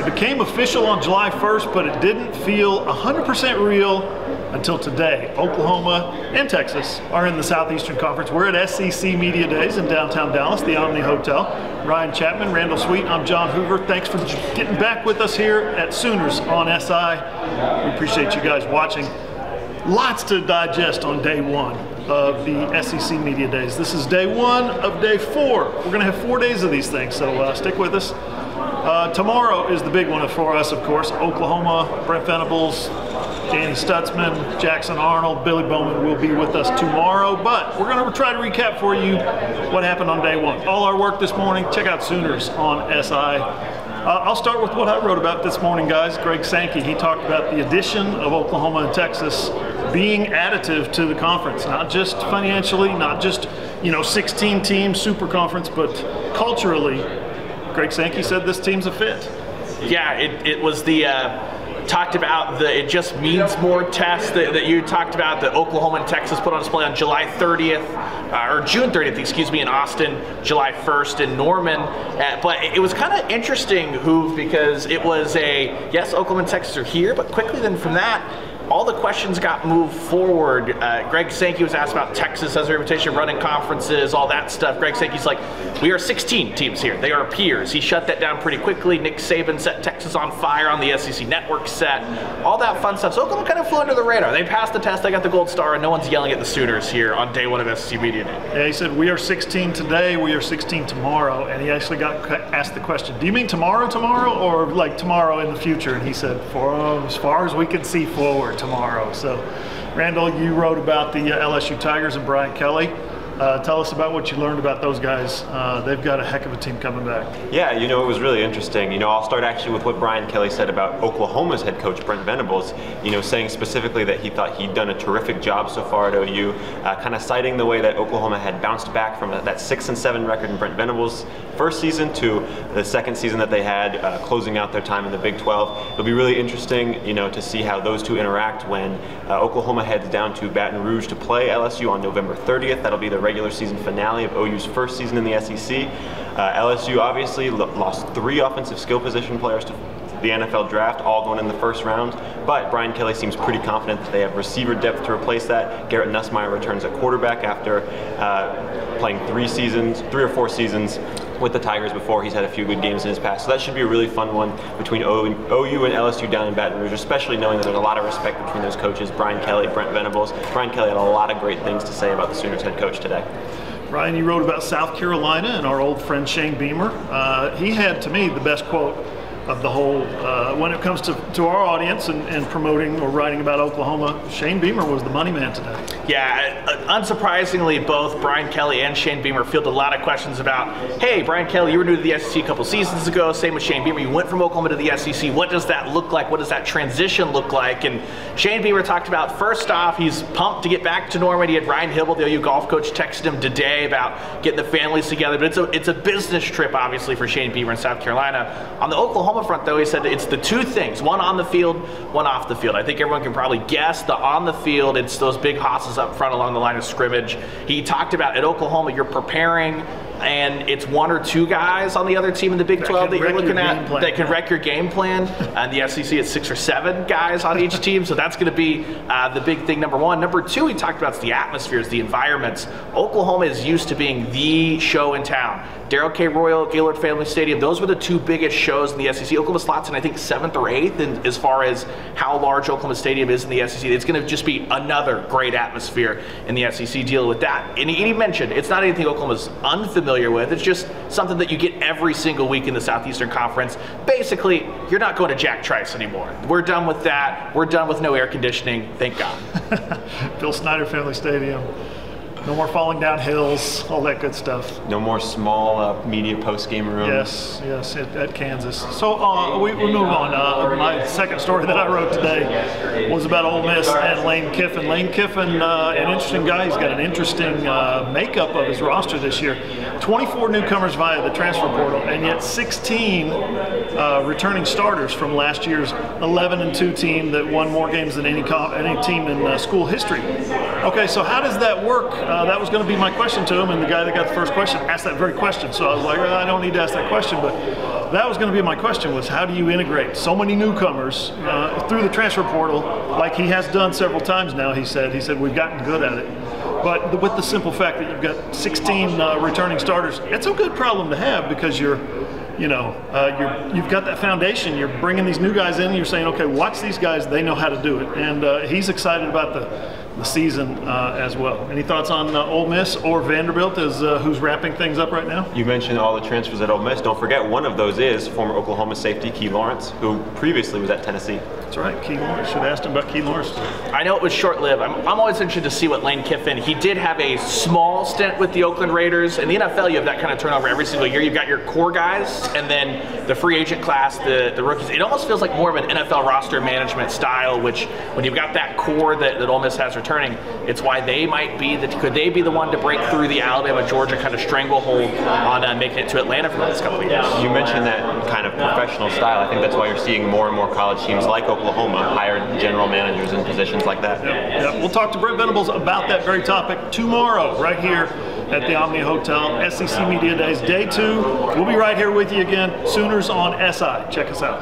It became official on July 1st, but it didn't feel 100% real until today. Oklahoma and Texas are in the Southeastern Conference. We're at SEC Media Days in downtown Dallas, the Omni Hotel. Ryan Chapman, Randall Sweet, I'm John Hoover. Thanks for getting back with us here at Sooners on SI. We appreciate you guys watching. Lots to digest on day one of the SEC Media Days. This is day one of day 4. We're going to have 4 days of these things, so stick with us. Tomorrow is the big one for us, of course. Oklahoma, Brent Venables, Danny Stutzman, Jackson Arnold, Billy Bowman will be with us tomorrow, but we're going to try to recap for you what happened on day one. All our work this morning, check out Sooners on SI. I'll start with what I wrote about this morning, guys. Greg Sankey, he talked about the addition of Oklahoma and Texas being additive to the conference, not just financially, not just 16 team super conference, but culturally. Greg Sankey said this team's a fit. Yeah, it was the talked about the it just means more test that you talked about that Oklahoma and Texas put on display on July 30th or June 30th, excuse me, in Austin, July 1st in Norman. But it was kind of interesting, Hoove, because it was yes, Oklahoma and Texas are here, but quickly then from that, all the questions got moved forward. Greg Sankey was asked about Texas has a reputation of running conferences, all that stuff. Greg Sankey's like, we are 16 teams here. They are peers. He shut that down pretty quickly. Nick Saban set Texas on fire on the SEC Network set. All that fun stuff. So Oklahoma kind of flew under the radar. They passed the test. They got the gold star, and no one's yelling at the Sooners here on day one of SEC Media Day. Yeah, he said, we are 16 today, we are 16 tomorrow. And he actually got asked the question, do you mean tomorrow, or like tomorrow in the future? And he said, as far as we can see forward, tomorrow. So, Randall, you wrote about the LSU Tigers and Brian Kelly. Tell us about what you learned about those guys. They've got a heck of a team coming back. Yeah, it was really interesting. I'll start actually with what Brian Kelly said about Oklahoma's head coach, Brent Venables, saying specifically that he thought he'd done a terrific job so far at OU, kind of citing the way that Oklahoma had bounced back from that 6-7 record in Brent Venables' first season to the second season that they had, closing out their time in the Big 12. It'll be really interesting, to see how those two interact when Oklahoma heads down to Baton Rouge to play LSU on November 30th. That'll be the regular season finale of OU's first season in the SEC. LSU obviously lost 3 offensive skill position players to the NFL draft, all going in the first round, but Brian Kelly seems pretty confident that they have receiver depth to replace that. Garrett Nussmeier returns at quarterback after playing 3 or 4 seasons with the Tigers before. He's had a few good games in his past, so that should be a really fun one between OU and LSU down in Baton Rouge, especially knowing that there's a lot of respect between those coaches, Brian Kelly, Brent Venables. Brian Kelly had a lot of great things to say about the Sooners head coach today. Ryan, you wrote about South Carolina and our old friend Shane Beamer. He had, to me, the best quote of the whole, when it comes to our audience and promoting or writing about Oklahoma. Shane Beamer was the money man today. Yeah, unsurprisingly, both Brian Kelly and Shane Beamer fielded a lot of questions about, hey, Brian Kelly, you were new to the SEC a couple seasons ago. Same with Shane Beamer. You went from Oklahoma to the SEC. What does that look like? What does that transition look like? And Shane Beamer talked about, first off, he's pumped to get back to Norman. He had Ryan Hibble, the OU golf coach, texted him today about getting the families together. But it's a business trip, obviously, for Shane Beamer in South Carolina. On the Oklahoma front, though, he said it's the 2 things, one on the field, one off the field. I think everyone can probably guess the on the field, it's those big hosses up front along the line of scrimmage. He talked about at Oklahoma, you're preparing, and it's 1 or 2 guys on the other team in the Big 12 that you're looking at that can wreck your game plan. And the SEC, it's 6 or 7 guys on each team, so that's going to be the big thing, number 1. Number 2, he talked about the atmospheres, the environments. Oklahoma is used to being the show in town. Darrell K. Royal, Gaylord Family Stadium, those were the 2 biggest shows in the SEC. Oklahoma slots in, I think, 7th or 8th in, as far as how large Oklahoma Stadium is in the SEC. It's going to just be another great atmosphere in the SEC dealing with that. And he mentioned it's not anything Oklahoma's unfamiliar with. It's just something that you get every single week in the Southeastern Conference. Basically, you're not going to Jack Trice anymore. We're done with that. We're done with no air conditioning. Thank God. Bill Snyder Family Stadium. No more falling down hills, all that good stuff. No more small media post-game rooms. Yes, at Kansas. So we move on. My second story that I wrote today was about Ole Miss and Lane Kiffin. Lane Kiffin, an interesting guy. He's got an interesting makeup of his roster this year. 24 newcomers via the transfer portal, and yet 16 returning starters from last year's 11-2 team that won more games than any team in school history. Okay, so how does that work? That was going to be my question to him, and the guy that got the first question asked that very question. So I was like, I don't need to ask that question, but that was going to be my question, was how do you integrate so many newcomers through the transfer portal, like he has done several times now, he said we've gotten good at it. But with the simple fact that you've got 16 returning starters, it's a good problem to have, because you've got that foundation. You're bringing these new guys in, and you're saying, okay, watch these guys, they know how to do it. And he's excited about the season as well. Any thoughts on Ole Miss or Vanderbilt as who's wrapping things up right now? You mentioned all the transfers at Ole Miss. Don't forget, one of those is former Oklahoma safety Key Lawrence, who previously was at Tennessee. That's right, Key Lawrence. Should have asked him about Key Lawrence. I know it was short-lived. I'm always interested to see what Lane Kiffin, he did have a small stint with the Oakland Raiders. In the NFL, you have that kind of turnover every single year. You've got your core guys, and then the free agent class, the rookies. It almost feels like more of an NFL roster management style, which when you've got that core that Ole Miss has returning, it's why they might be could they be the one to break through the Alabama, Georgia kind of stranglehold on making it to Atlanta for the next couple of years. You mentioned that kind of professional style. I think that's why you're seeing more and more college teams like Oklahoma hire general managers in positions like that. Yep. We'll talk to Brent Venables about that very topic tomorrow, right here at the Omni Hotel, SEC Media Days, Day 2. We'll be right here with you again, Sooners on SI. Check us out.